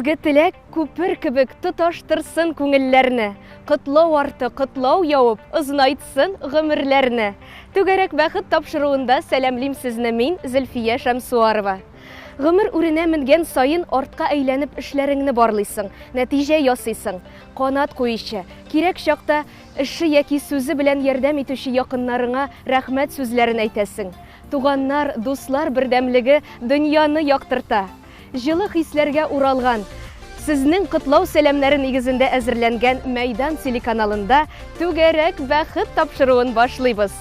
Изге теләк күпер кебек тоташтырсын күңелләрне, котлау арты котлау яуып, озынайтсын гомерләрне. Түгәрәк бәхет тапшыруында сәламлим сезне мин, Зөлфия Шәмсуарова. Гомер үренә менгән сайын артка әйләнеп эшләреңне барлыйсың, нәтиҗә ясыйсың. Канат куйчы, кирәк чакта эше яки сүзе белән ярдәм итүче якыннарыңа рәхмәт сүзләрен әйтәсең. Туганнар, дуслар бердәмлеге дөньяны яктырта. Жылы хисләргә уралган, сезнең котлау сәламнәре нигезендә әзерләнгән Мәйдан телеканалында түгәрәк бәхет тапшыруын башлыйбыз.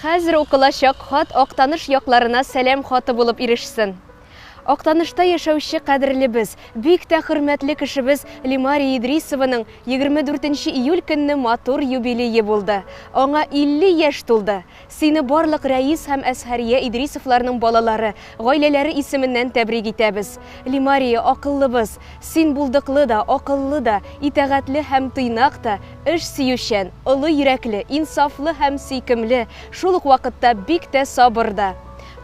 Хәзер укылачак хат Актаныш якларына сәлам хаты булып ирешсен. Актанышта яшәүче кадерлебез, бик тә хөрмәтле кешебез Лимария Идрисованың 24 июль көнне матур юбилее булды. Аңа 50 яшь тулды. Сине барлык Рәис һәм Әсхәрия Идрисовларның балалары, гаиләләре исеменнән тәбрик итәбез. Лимария, акыллыбыз, син булдыклы да, акыллы да, итәгатьле һәм тыйнак та, эш сөючән, олы йөрәкле, инсафлы һәм сөйкемле, шул ук вакытта бик тә сабыр да.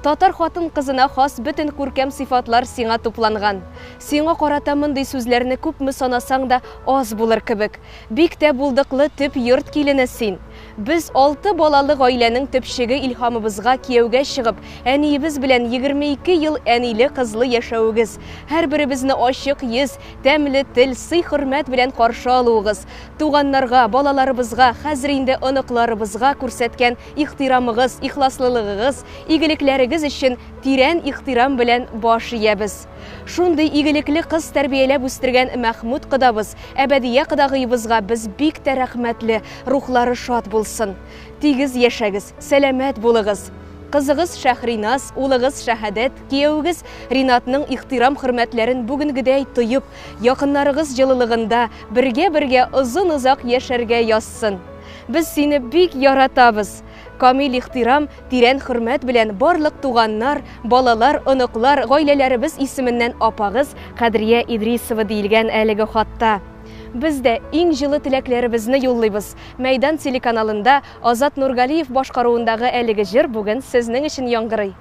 Татар хатын кызына хас бөтен күркәм сыйфатлар сиңа тупланган. Сиңа карата мондый сүзләрне күпме санасаң да аз булыр кебек. Бик тә булдыклы төп йорт килене син. Без 6 балалы гаиләнең төпчеге илһамыбызга кияүгә чыгып, әниебез белән 22 ел әниле кызлы яшәүгез. Һәрберебезне ачык йөз, тәмле тел, сый-хөрмәт белән каршы алуыгыз. Туганнарга, балаларыбызга, хәзер инде оныкларыбызга күрсәткән ихтирамыгыз, ихласлылыгыгыз, игелекләрегез өчен тирән ихтирам белән баш иябез. Шундый игелекле кыз тәрбияләп үстергән Мәхмүд кодабыз, Әбәдия кодагыебызга без бик тә рәхмәтле, рухлары шат булсын. Тигез яшәгез, сәламәт булыгыз. Кызыгыз Шәһриназ, улыгыз Шәһадәт, кияүгез Ринатның ихтирам хөрмәтләрен бүгенгедәй тоеп, якыннарыгыз җылылыгында бергә-бергә озын-озак яшәргә язсын. Без сине бик яратабыз. Камил ихтирам, тирән хөрмәт белән барлык туганнар, балалар, оныклар, гаиләләребез исеменнән апагыз Кадрия Идрисова диелгән әлеге хатта. Biz дә иң җылы теләкләребезне юллыйбыз. Мәйдан телеканалында Азат Нургалиев башкаруындагы әлеге җыр бүген сезнең өчен яңгырый.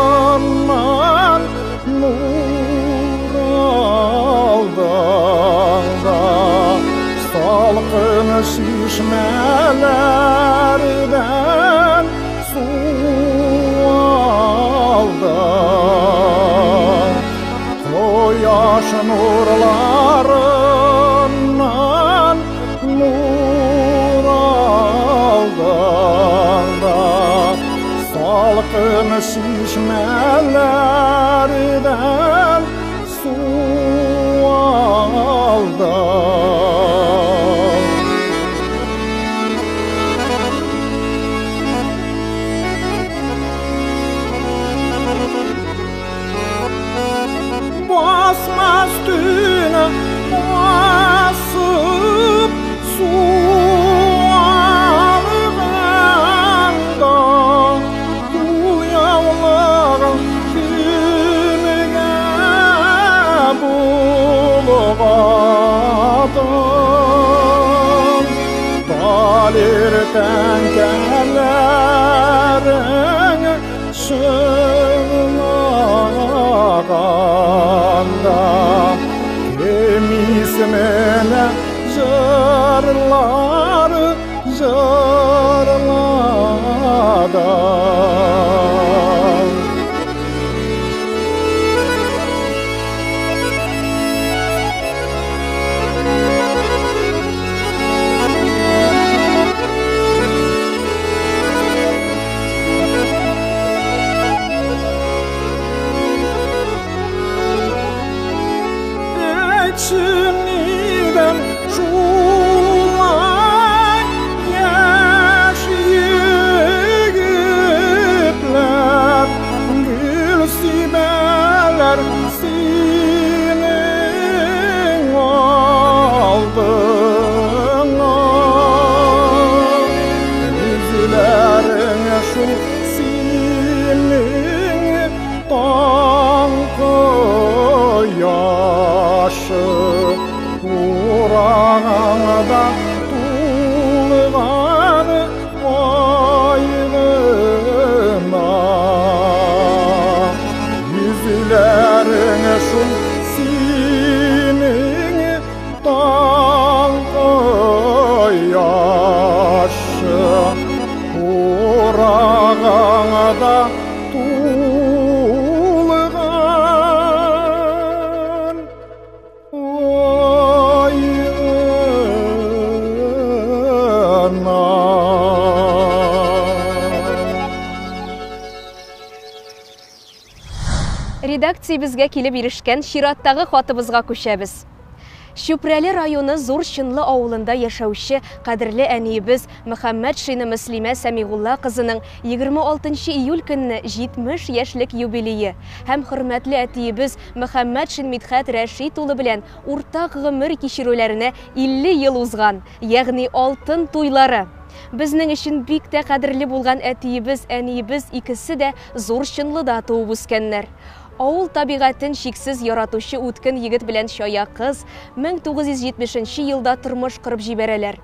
Nurlarından nur aldığında salkın şişmelerden su aldın. Koyaş nurlarından nur aldığında salkın şişmelerden su aldım. Basma üstüne basıp su Dalirten kellerin sığınağında Kim ismine jırlar jırladan içimden şulay yaş yigitler gül simeler senin aldığına yüzlerine şu senin tankı yaşı Urağında tulğan ayrına yüzlerine şu senin tankı yaşı Urağında Редакциябызга килеп ирешкән чираттагы хатыбызга күчәбез. Шүпрәле районы Зур Чынлы авылында яшәүче кадерле әниебез Мөхәммәд Шина Мөслимә Сәмигулла кызының 26 июль көнне 70 яшьлек юбилее һәм хөрмәтле әтиебез Мөхәммәд Шин Мидхәт Рәшит улы белән уртак гомер кичерүләренә 50 ел узган, ягъни алтын туйлары. Безнең өчен бик тә кадерле булган әтиебез, әниебез икесе дә Зур Чынлыда туып үскәннәр. Авыл табигатен шиксез яратучы үткен егет белән чая кыз 1970 елда тормыш кырып җибәрәләр.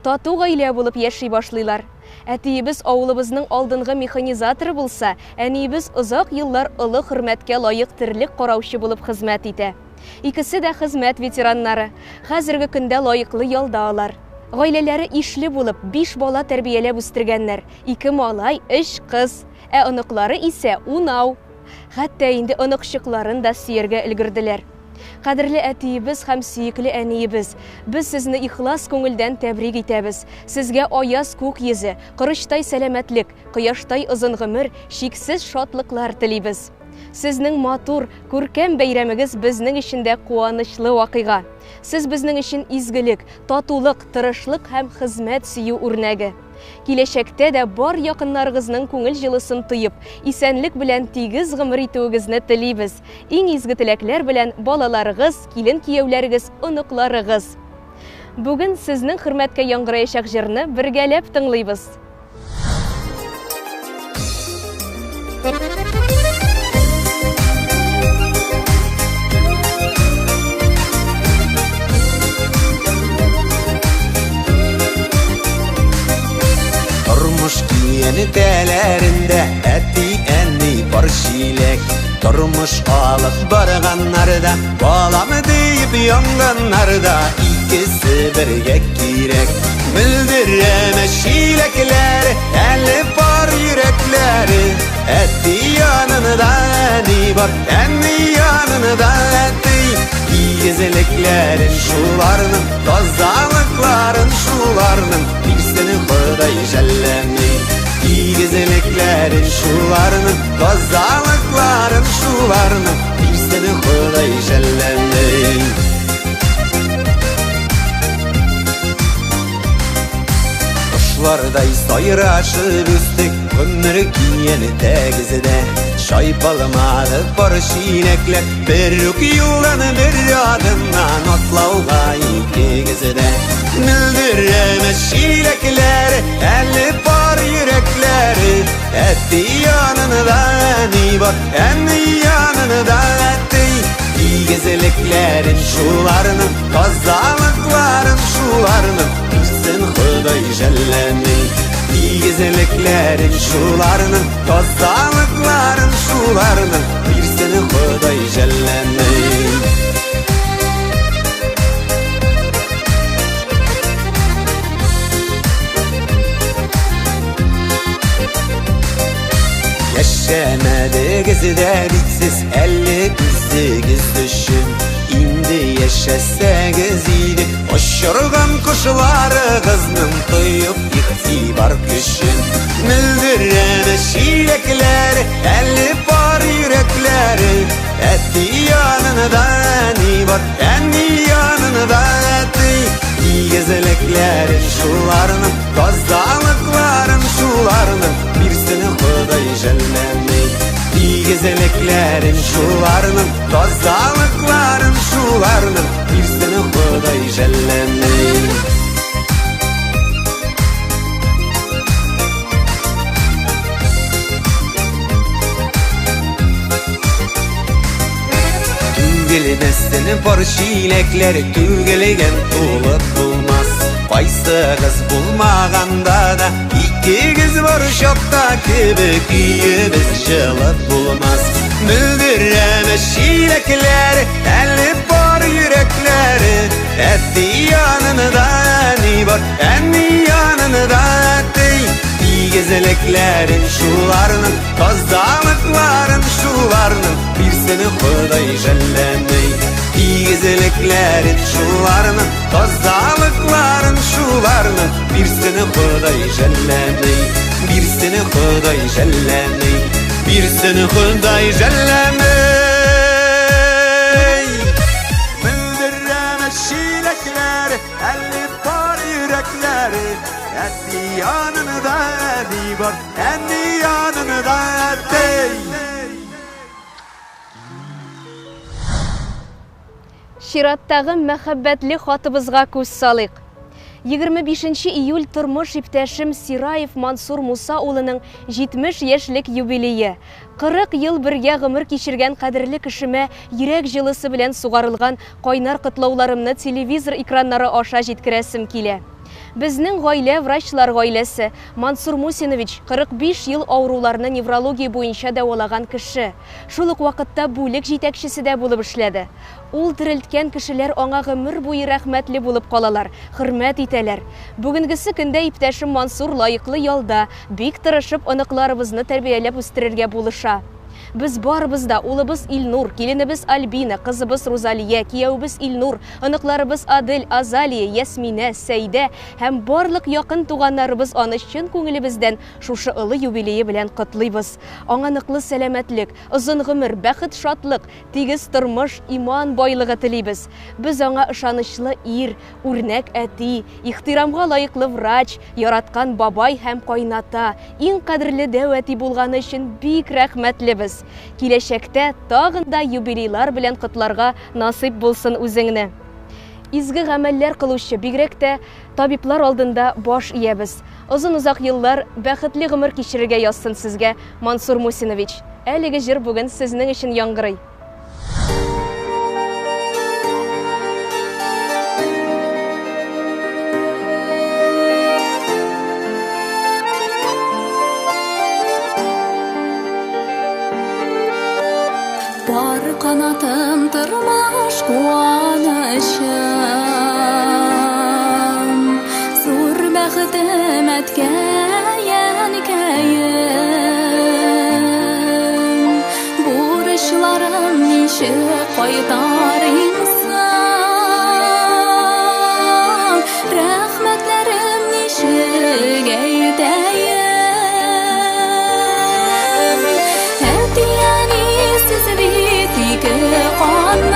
Тату гаилә булып яши башлыйлар. Әтиебез авылыбызның алдынгы механизаторы булса, әниебез озак еллар олы хөрмәткә лаек терлек караучы булып хезмәт итә. Икесе дә хезмәт ветераннары. Хәзерге көндә лаеклы ялдалар. Гаиләләре ишле булып 5 бала тәрбияләп үстергәннәр. 2 малай, 3 кыз, ә оныклары исә 10. Хәтта инде оныкчыкларын да сөяргә өлгерделәр. Кадерле әтиебез һәм сөекле әниебез, без сезне ихлас күңелдән тәбрик итәбез. Сезгә аяз күк йөзе, кырычтай сәламәтлек, кояштай озын гомер, шиксез шатлыклар телибез. Сезнең матур, күркәм бәйрәмегез безнең өчен дә куанычлы вакыйга. Сез безнең өчен изгелек, татулык, тырышлык һәм хезмәт сөю үрнәге. Киләчәктә дә бар якыннарыгызның күңел җылысын тоеп, исәнлек белән тигез гомер итүегезне телибез. Иң изге теләкләр белән балаларыгыз, килен кияүләрегез, оныкларыгыз. Бүген сезнең хөрмәткә яңгыраячак җырны бергәләп тыңлыйбыз. Тормыш киені тәләрендә әти әнни бар шилек. Тормыш алып барганнарда, баламы дейіп яңганнарда, икесе бергә кирәк. Белдерәмә шилекләре, әле бар йөрәкләре. Әти янында әни бар, әнни янында әти. Игезелекләрен шуларның, тазалыкларын шуларның, бирсен Ходай җәлләми. Игезелекләрен шуларның, тазалыкларын шуларның, бирсен Ходай җәлләми. Кошлардай сайрашып үстек, гомер киені тәгезедә. Шайпалмады бар шиләкләр, бер үк юлдан бер адымнан атлауга икегезедә. Мөлдерәмә шилекләре, әле бар йөрәкләре. Әти янында әни бар, әни янында әти. Игезелекләрен шуларның, тазалыкларын шуларның, бирсен Ходай җәлләми. Игезелекләрен шуларның, тазалыкларын шуларның, бирсен Ходай җәлләми. Яшәмәдегез дә битсез, әле күзегез төшен. Инде яшәсәгез иде, очырган кошларыгызның тоеп игътибар көчен. Мөлдерәмә шилекләре, әле бар йөрәкләре. Әти янында әни var Enni yanında Gezeleklerin şularının Tozdalıkların şularının Birsini Xuday jellemey Gezeleklerin şularının Tozdalıkların şularının Birsini Xuday jellemey Destini porşilekleri tügeligen tulup bulmaz Qaysı kız bulmaganda da iki kız var şokta gibi Kuyubuz jılıp bulmaz Müldüreme şilekleri elip var yürekleri Etti yanında eni var enni yanında etti Gezeleklerin şularının Tozdalıkların şularının Birsini Xuday jellemey Gezeleklerin şularının Tozdalıkların şularının Birsini Xuday jellemey Birsini Xuday jellemey Birsini Xuday jellemey Müldireme şilekleri elli par yürekleri Etti yanında edi var enni yanında edi Şirattагы мәхәббәтле хатыбызга күз салыйк. 25 июль тормыш иптәшем Сираев Мансур Муса улының 70 яшьлек юбилее. 40 ел бергә гомер кичергән кадерле кешемә йөрәк җылысы белән сугарылган кайнар котлауларымны телевизор экраннары аша җиткерәсем килә. Безнең гаилә врачлар гаиләсе. Мансур Мусинович 45 ел авыруларны неврология буенча дәвалаган кеше. Шул ук вакытта бүлек җитәкчесе дә булып эшләде. Ул терелткән кешеләр аңа гомер буе рәхмәтле булып калалар, хөрмәт итәләр. Бүгенгесе көндә иптәшем Мансур лаеклы ялда, бик тырышып оныкларыбызны тәрбияләп үстерергә булыша. Biz barыбыз да, улыбыз Илнур, киленебез Альбина, кызыбыз Розалия, кияүбез Илнур, ыныкларыбыз Адель, Азалия, Ясмина, Сәйдә һәм барлык якын туганнарыбыз аны чын күңелебездән шушы олы юбилее белән котлыйбыз. Аңа ныклы сәламәтлек, озын гомер, бәхет, шатлык, тигез тормыш, иман байлыгы телибез. Без аңа ышанычлы ир, үрнәк әти, ихтирамга лаеклы врач, яраткан бабай һәм кайната, иң кадерле дәвәти булганы өчен бик рәхмәтлебез. Киләчәктә тагын да юбилейлар белән котларга насыйп булсын үзеңне. Изге гамәлләр кылучы, бигрәк тә табиблар алдында баш иябез. Озын-узак еллар бәхетле гомер кичерергә язсын сезгә, Мансур Мусинович. Әлеге җыр бүген сезнең өчен яңгырый. Бар канатым тормаш куанышым, зур бәхетем әткәйән кәйем. Бурычларым ничек кайтарыйм соң, рәхмәтләрем ничек әйтәйем. Канат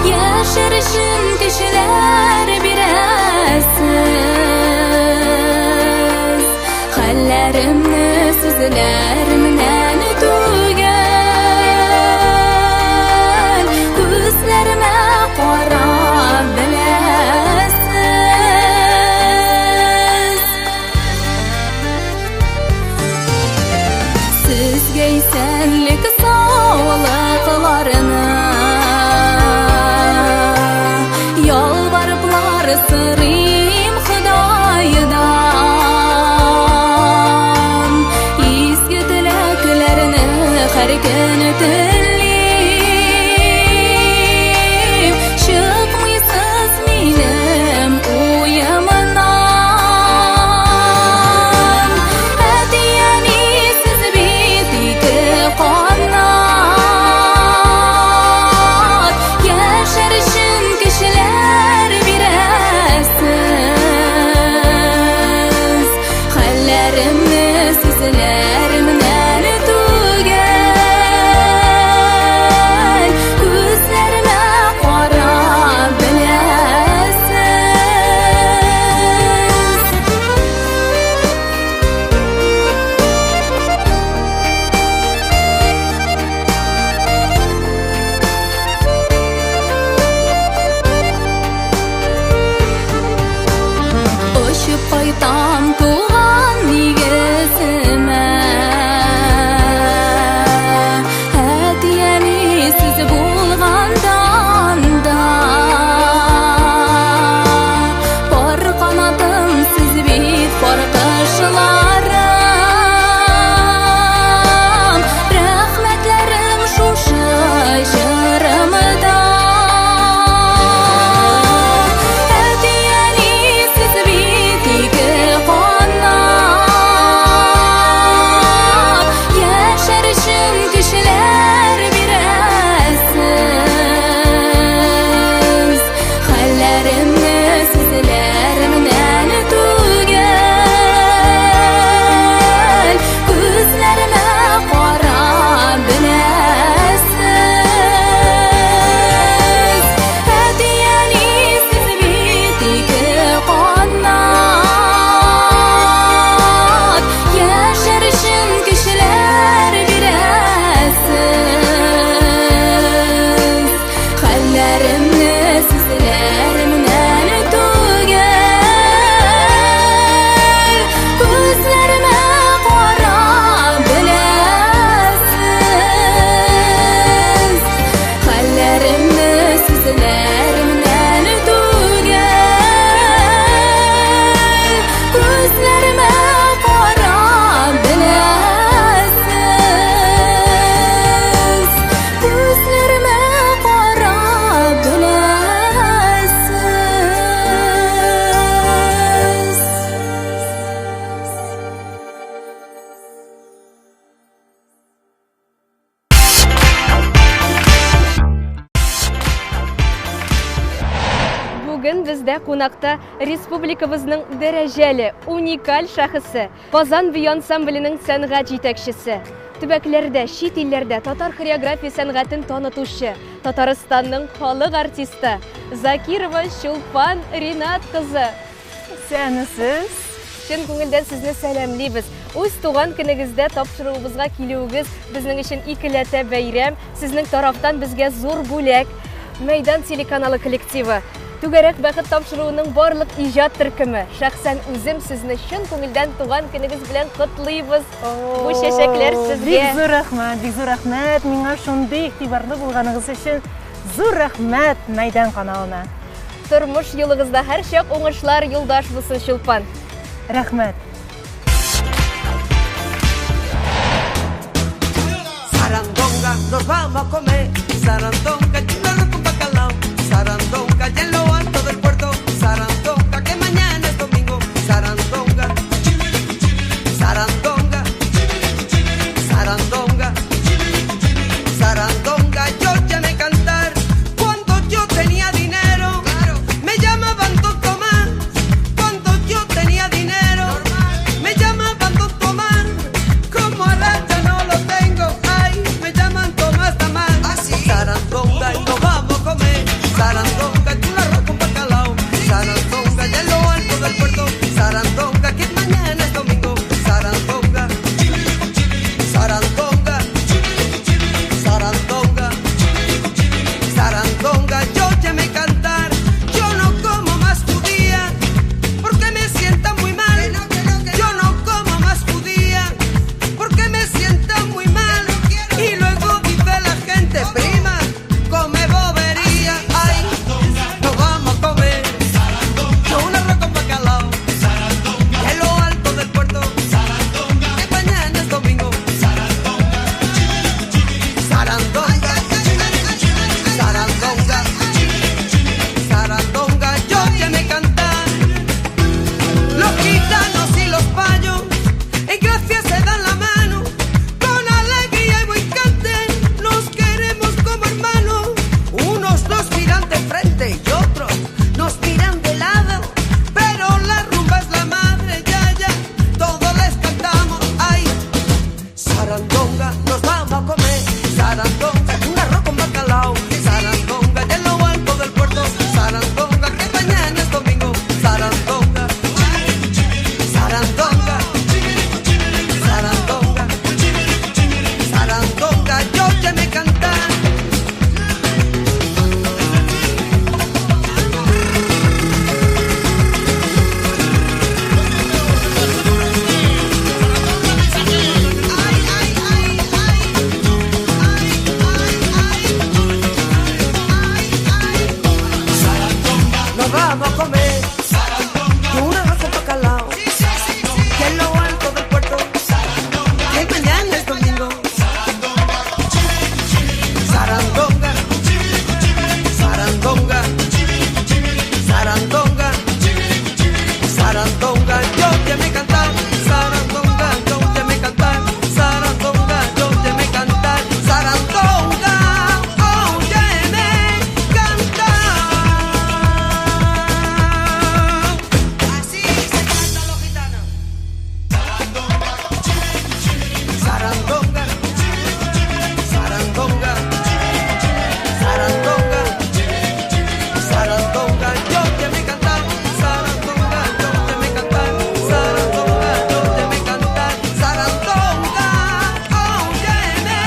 яшеришин кешеләр бирәсез, хәлләремне сүзләр менән түгел, күзләремә карап беләсез. Сезгә исәнлек саулыкларына ялварыплар сырыйм Худайдан. Изге айтам туған негізіме әдияни сіз болғанданда бар қанатым сіз бет бар қышыларым рахметлерім шушы жырымда әдияни сіз бет игі қонақ яшар үшін кішілер бересіз халләремні сізлерімнен түгел көзлеріме қарап білесіз әдияни сіз бет игі қонақ яшар үшін кішілер бересіз халләремні сізлерімнен түгел көзлеріме қарап білесіз халләремні сізлерімнен түгел көзлеріме қарап білесіз көзлеріме қарап Бүген бездә кунакта республикабызның дәрәҗәле, уникаль шәхесе, Казан бүй ансамбленең сәнгать җитәкчесе, төбәкләрдә, чит илләрдә татар хореография сәнгатен танытучы, Татарстанның халык артисты Закирова Чулпан Ринат кызы. Сәнесез. Чын күңелдән сезне сәламлибез. Үз туган көнегездә тапшыруыбызга килүегез безнең өчен икеләтә бәйрәм, сезнең тарафтан безгә зур бүләк. Мәйдан телеканалы коллективы Түгәрәк бәхет тапшыруының барлык иҗат төркеме. Шәхсән үзем сезне чын күңелдән туган көнегез белән котлыйбыз. Бу чәчәкләр сезгә. Бик зур рәхмәт. Миңа шундый игътибарлы булганыгыз өчен зур рәхмәт Мәйдан каналына. Тормыш юлыгызда һәр чак уңышлар юлдаш булсын Чулпан. Рәхмәт. Sarandonga, nos vamos a comer. Sarandonga, chileno con bacalao. Sarandonga, y en lo alto del puerto. Sarandonga, que mañana es domingo. Sarandonga, sarandonga, sarandonga, sarandonga. Yo llamé cantar cuando yo tenía dinero. Me llamaban Don Tomás cuando yo tenía dinero. Me llamaban Don Tomás, como ahora ya no lo tengo. Ay, me llaman Tomás Tamás. Sarandonga vamos a comer. Un arroz con bacalao. Y en lo alto del puerto. Que mañana es domingo. Sarandonga. Sarandonga. Sarandonga. Sarandonga. Yo te me cantar. Sarandonga. Yo te me cantar. Sarandonga. Yo te me cantar. Sarandonga. Óyeme cantar. Así se cantan los gitanos. Sarandonga. Sarandonga. Sarandonga. Sarandonga. Yo te me cantar. Sarandonga. Yo te me cantar. Sarandonga. Yo te me cantar. Sarandonga. Óyeme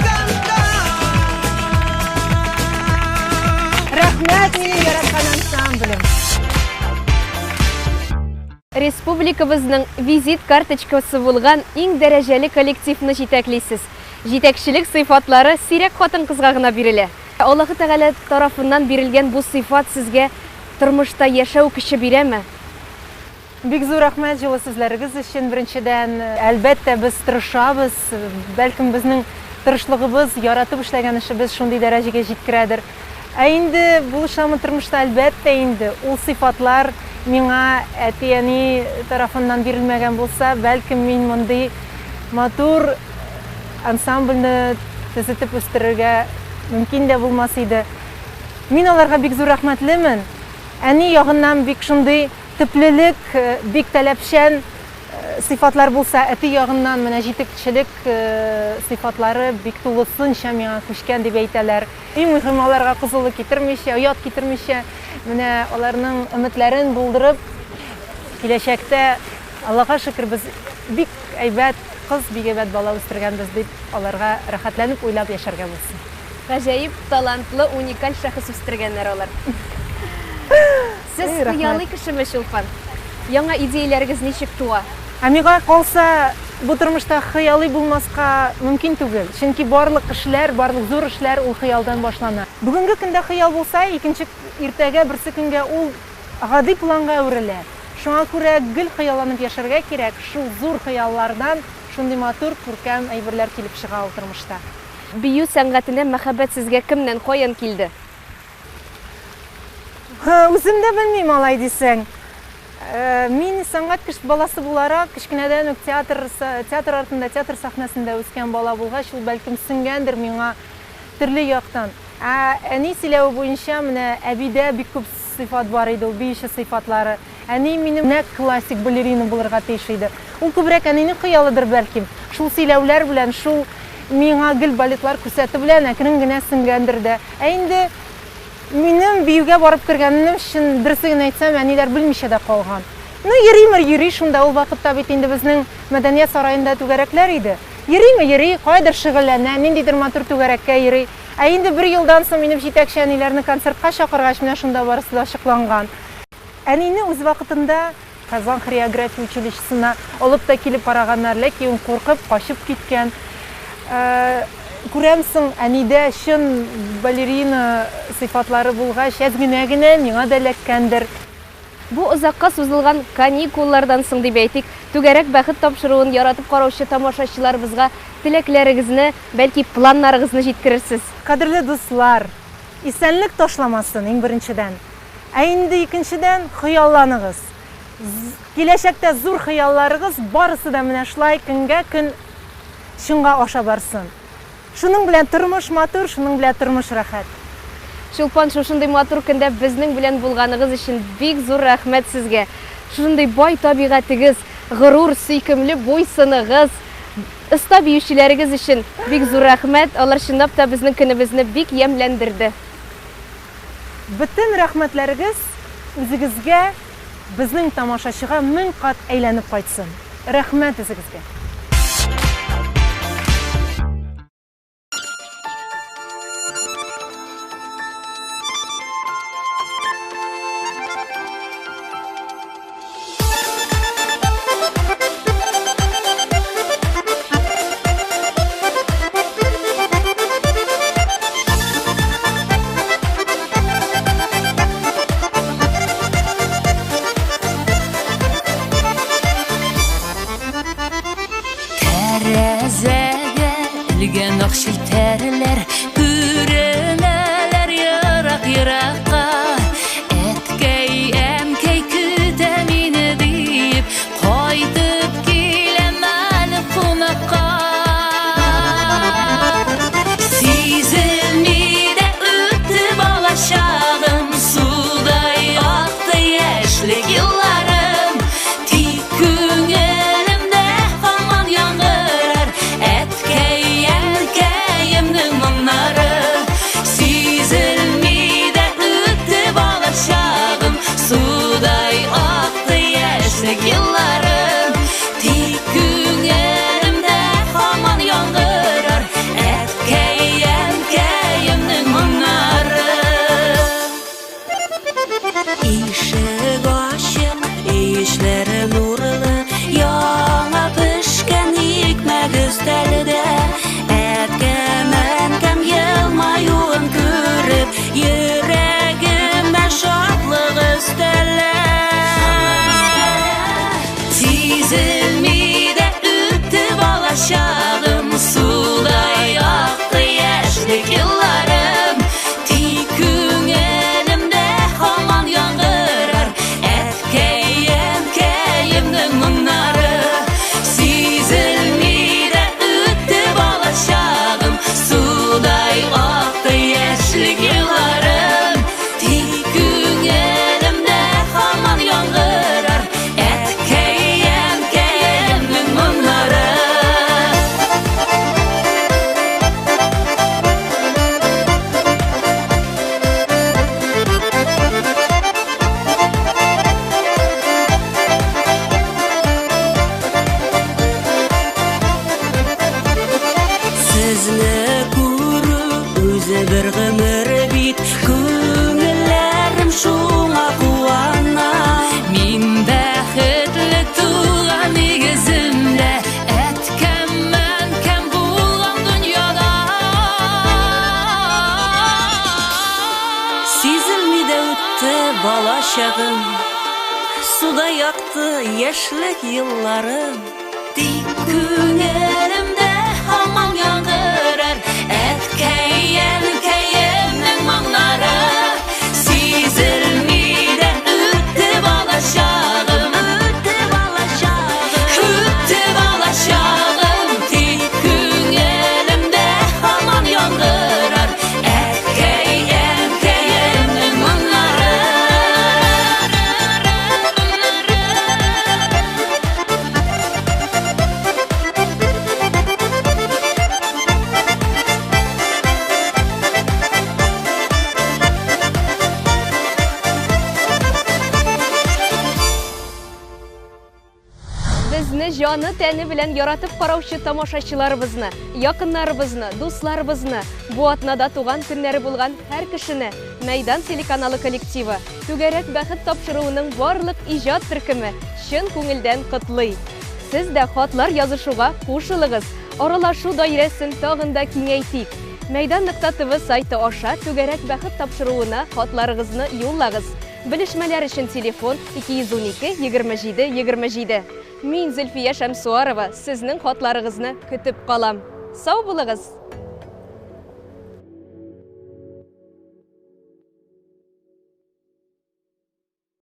cantar. Рәхмәт минем яраткан ансамблем. Республикабызның визит карточкасы булган иң дәрәҗәле коллективны җитәклисез. Җитәкчелек сыйфатлары сирәк хатын-кызга гына бирелә. Аллаһы Тәгалә тарафыннан бирелгән бу сыйфат сезгә тормышта яшәү көче бирәме? Бик зур рәхмәт җылы сүзләрегез өчен. Беренчедән, әлбәттә без тырышабыз. Бәлкем безнең тырышлыгыбыз, яратып эшләгән эшебез шундый дәрәҗәгә җиткерәдер. Ә инде булышамы тормышта әлбәттә инде ул сыйфатлар миңа әти-әни тарафыннан бирелмәгән булса, бәлкем мин мондый матур ансамбльне төзетеп үстерергә мөмкин дә булмас иде. Мин аларга бик зур рәхмәтлемен. Әни ягыннан бик шундый төплелек, бик таләпчән сыйфатлар булса, әти ягыннан менә җитәкчелек сыйфатлары бик тулысынча миңа күчкән дип әйтәләр. Иң мөһим аларга кызылык китермичә, оят китермичә, менә аларның өметләрен булдырып, киләчәктә Аллаһка шөкер без бик әйбәт кыз, бик әйбәт бала үстергәнбез дип аларга рәхәтләнеп уйлап яшәргә булсын. Гаҗәеп талантлы, уникаль шәхес үстергәннәр алар. Сез Рәхмәт. хыялый кешеме, Чулпан? Яңа идеяләрегез ничек туа? Ә миңа калса, бу тормышта хыялый булмаска мөмкин түгел. Чөнки барлык эшләр, барлык зур эшләр ул хыялдан башлана. Бүгенге көндә хыял булса, икенче иртәгә, берсе көнгә ул гади планга әверелә. Шуңа күрә гел хыялланып яшәргә кирәк. Шул зур хыяллардан шундый матур, күркәм әйберләр килеп чыга ул тормышта. Бию сәнгатенә мәхәббәт сезгә кемнән, каян килде? Үзем дә белмим, алай дисәң. Мин сәнгать баласы буларак, кечкенәдән үк театр артында, театр сәхнәсендә үскән бала булгач, ул бәлкем сеңгәндер миңа төрле яктан. Әни сөйләве буенча, менә әбидә бик күп сыйфат бар иде, ул биюче сыйфатлары. Әни минем нәкъ классик балерина булырга тиеш иде. Ул күбрәк әнинең хыялыдыр бәлкем. Шул сөйләүләр белән, шул миңа гел балетлар күрсәтү белән әкрен генә сеңгәндер дә. Инде минем биюгә барып кергәнем өчен дөресен әйтсәм, әниләр белмичә дә калган. Йөри шунда, ул вакытта бит инде безнең мәдәният сараенда түгәрәкләр иде. Йөри, кайдыр шөгыльләнә, ниндидер матур түгәрәккә йөри. Инде бер елдан соң минем җитәкче әниләрне концертка чакыргач, менә шунда барысы да ачыкланган. Әнине үз вакытында Казан хореография училищесына алып та килеп караганнар, ләкин ул куркып, качып киткән. Күрәмсең, әнидә чын балерина сыйфатлары булгач, әзгенә генә миңа да эләккәндер. Бу озакка сузылган каникуллардан соң дип әйтик, түгәрәк бәхет тапшыруын яратып караучы тамашачыларыбызга теләкләрегезне, бәлки планнарыгызны җиткерерсез. Кадерле дуслар, исәнлек ташламасын иң беренчедән. Инде икенчедән хыялланыгыз. Киләчәктә зур хыялларыгыз барысы да менә шулай көнгә-көн шунга аша барсын. Шуның белән тормыш матур, шуның белән тормыш рәхәт. Чулпан, шушындай матур көндә безнең белән булганыгыз өчен бик зур рәхмәт сезгә. Шундай бай табигатыгыз, горур, сөйкемле буйсыныгыз, оста биючеләрегез өчен бик зур рәхмәт. Алар чынлап та безнең көнебезне бик ямьләндерде. Бөтен рәхмәтләрегез үзегезгә, безнең тамашачыга 1000 кат әйләнеп кайтсын. Рәхмәт үзегезгә. бер гомер бит, күңелләрем шуңа куана. Мин бәхетле туган нигеземдә, әткәммен кем булган дөньяда. Сизелми дә үтте бала чагым, суда якты яшьлек елларым. Тик күңелемдә һаман яңгырар әткәйемнең моңнары. Сизелми дә үтте бала чагым, үтте бала чагым. Тик күңелемдә һаман яңгырар әткәйемнең моңнары. Безне җаны тәне белән яратып караучы тамашачыларыбызны, якыннарыбызны, дусларыбызны, бу атнада туган көннәре булган һәр кешене Мәйдан телеканалы коллективы түгәрәк бәхет тапшыруының барлык иҗат төркеме чын күңелдән котлый. Сез дә хатлар язышуга кушылыгыз, аралашу даирәсен тагын да киңәйтик. Мәйдан.тв сайты аша түгәрәк бәхет тапшыруына хатларыгызны юллагыз. Белешмәләр өчен телефон 212-27-27. Мин Зөлфия Шәмсуарова сезнең хатларыгызны көтеп калам. Сау булыгыз!